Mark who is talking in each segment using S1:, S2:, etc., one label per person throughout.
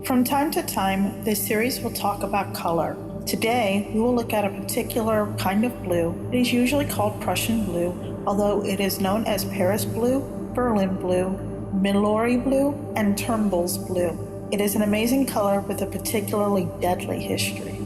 S1: From time to time, this series will talk about color. Today, we will look at a particular kind of blue. It is usually called Prussian blue, although it is known as Paris blue, Berlin blue, Milori blue, and Turnbull's blue. It is an amazing color with a particularly deadly history.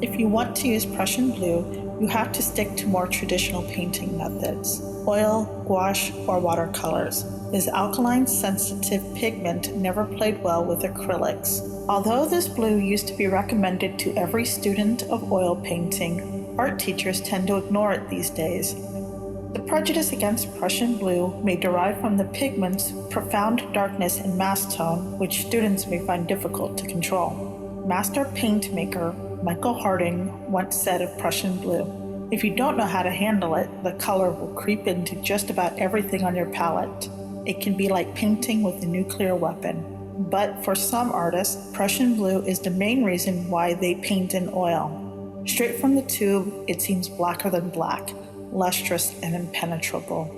S1: If you want to use Prussian blue, you have to stick to more traditional painting methods: oil, gouache, or watercolors. This alkaline-sensitive pigment never played well with acrylics. Although this blue used to be recommended to every student of oil painting, art teachers tend to ignore it these days. The prejudice against Prussian blue may derive from the pigment's profound darkness and mass tone, which students may find difficult to control. Master paint maker Michael Harding once said of Prussian blue, "If you don't know how to handle it, the color will creep into just about everything on your palette. It can be like painting with a nuclear weapon." But for some artists, Prussian blue is the main reason why they paint in oil. Straight from the tube, it seems blacker than black, lustrous and impenetrable.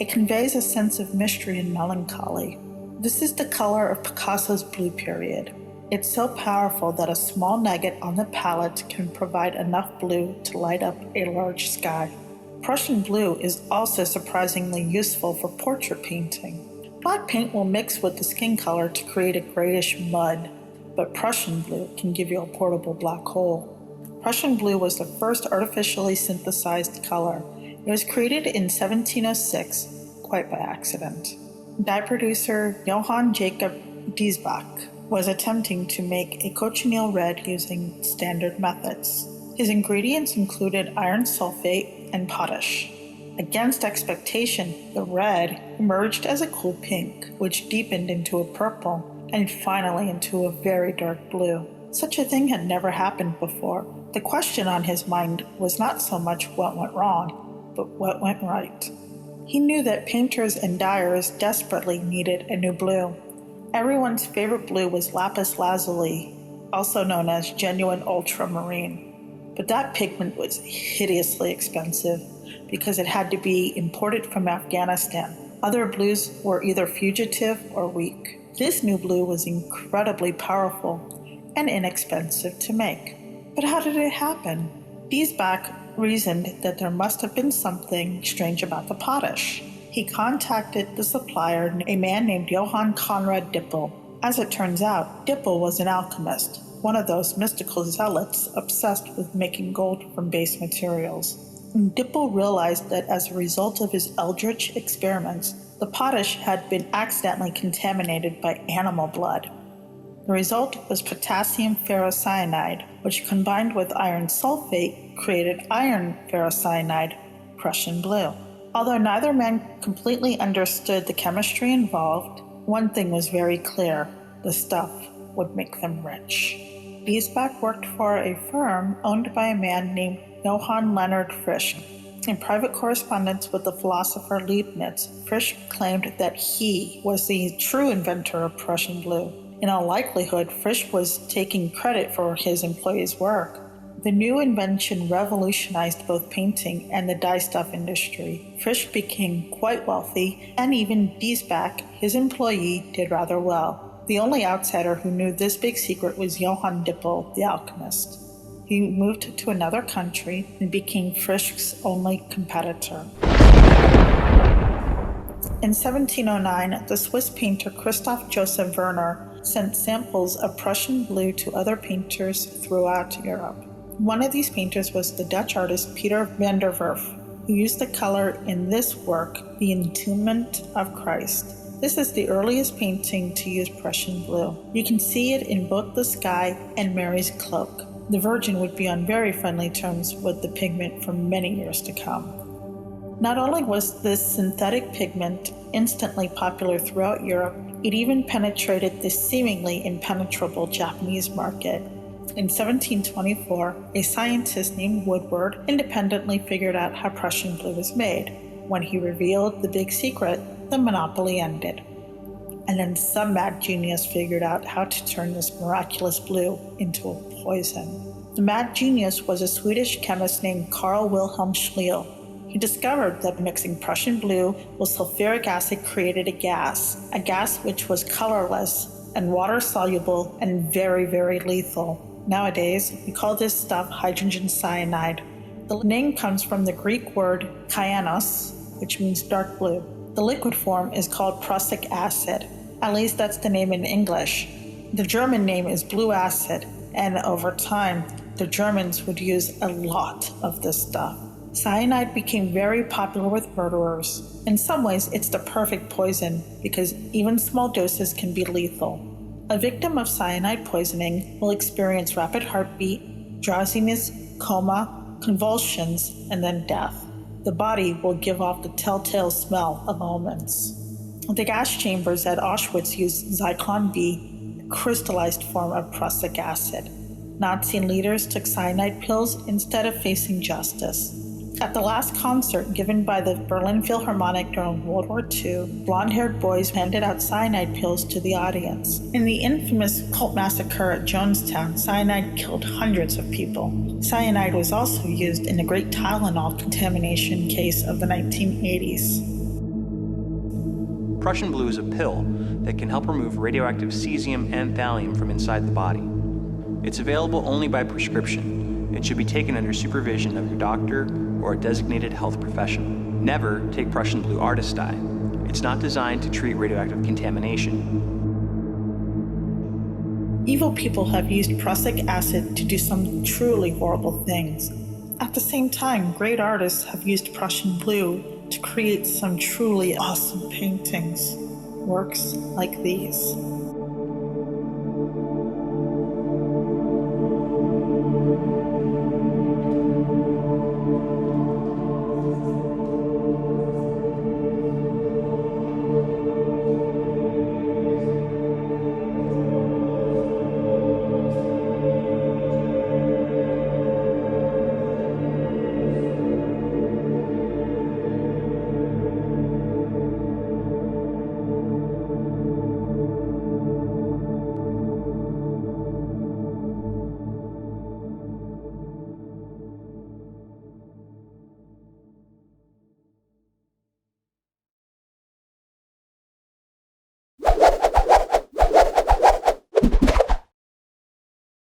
S1: It conveys a sense of mystery and melancholy. This is the color of Picasso's blue period. It's so powerful that a small nugget on the palette can provide enough blue to light up a large sky. Prussian blue is also surprisingly useful for portrait painting. Black paint will mix with the skin color to create a grayish mud, but Prussian blue can give you a portable black hole. Prussian blue was the first artificially synthesized color. It was created in 1706, quite by accident. Dye producer Johann Jacob Diesbach was attempting to make a cochineal red using standard methods. His ingredients included iron sulfate and potash. Against expectation, the red emerged as a cool pink, which deepened into a purple, and finally into a very dark blue. Such a thing had never happened before. The question on his mind was not so much what went wrong, but what went right. He knew that painters and dyers desperately needed a new blue. Everyone's favorite blue was lapis lazuli, also known as genuine ultramarine. But that pigment was hideously expensive because it had to be imported from Afghanistan. Other blues were either fugitive or weak. This new blue was incredibly powerful and inexpensive to make. But how did it happen? Diesbach reasoned that there must have been something strange about the potash. He contacted the supplier, a man named Johann Conrad Dippel. As it turns out, Dippel was an alchemist, one of those mystical zealots obsessed with making gold from base materials. And Dippel realized that as a result of his eldritch experiments, the potash had been accidentally contaminated by animal blood. The result was potassium ferrocyanide, which combined with iron sulfate created iron ferrocyanide, Prussian blue. Although neither man completely understood the chemistry involved, one thing was very clear: the stuff would make them rich. Diesbach worked for a firm owned by a man named Johann Leonard Frisch. In private correspondence with the philosopher Leibniz, Frisch claimed that he was the true inventor of Prussian blue. In all likelihood, Frisch was taking credit for his employees' work. The new invention revolutionized both painting and the dyestuff industry. Frisch became quite wealthy, and even Diesbach, his employee, did rather well. The only outsider who knew this big secret was Johann Dippel, the alchemist. He moved to another country and became Frisch's only competitor. In 1709, the Swiss painter Christoph Joseph Werner sent samples of Prussian blue to other painters throughout Europe. One of these painters was the Dutch artist Peter van der Werf, who used the color in this work, The Entombment of Christ. This is the earliest painting to use Prussian blue. You can see it in both the sky and Mary's cloak. The Virgin would be on very friendly terms with the pigment for many years to come. Not only was this synthetic pigment instantly popular throughout Europe, it even penetrated the seemingly impenetrable Japanese market. In 1724, a scientist named Woodward independently figured out how Prussian blue was made. When he revealed the big secret, the monopoly ended. And then some mad genius figured out how to turn this miraculous blue into a poison. The mad genius was a Swedish chemist named Carl Wilhelm Scheele. He discovered that mixing Prussian blue with sulfuric acid created a gas which was colorless and water-soluble and very, very lethal. Nowadays, we call this stuff hydrogen cyanide. The name comes from the Greek word kyanos, which means dark blue. The liquid form is called prussic acid. At least that's the name in English. The German name is blue acid, and over time, the Germans would use a lot of this stuff. Cyanide became very popular with murderers. In some ways, it's the perfect poison because even small doses can be lethal. A victim of cyanide poisoning will experience rapid heartbeat, drowsiness, coma, convulsions, and then death. The body will give off the telltale smell of omens. The gas chambers at Auschwitz used Zyklon B, a crystallized form of prussic acid. Nazi leaders took cyanide pills instead of facing justice. At the last concert given by the Berlin Philharmonic during World War II, blonde-haired boys handed out cyanide pills to the audience. In the infamous cult massacre at Jonestown, cyanide killed hundreds of people. Cyanide was also used in the Great Tylenol contamination case of the 1980s.
S2: Prussian Blue is a pill that can help remove radioactive cesium and thallium from inside the body. It's available only by prescription and should be taken under supervision of your doctor or a designated health professional. Never take Prussian Blue artist dye. It's not designed to treat radioactive contamination.
S1: Evil people have used prussic acid to do some truly horrible things. At the same time, great artists have used Prussian Blue to create some truly awesome paintings. Works like these.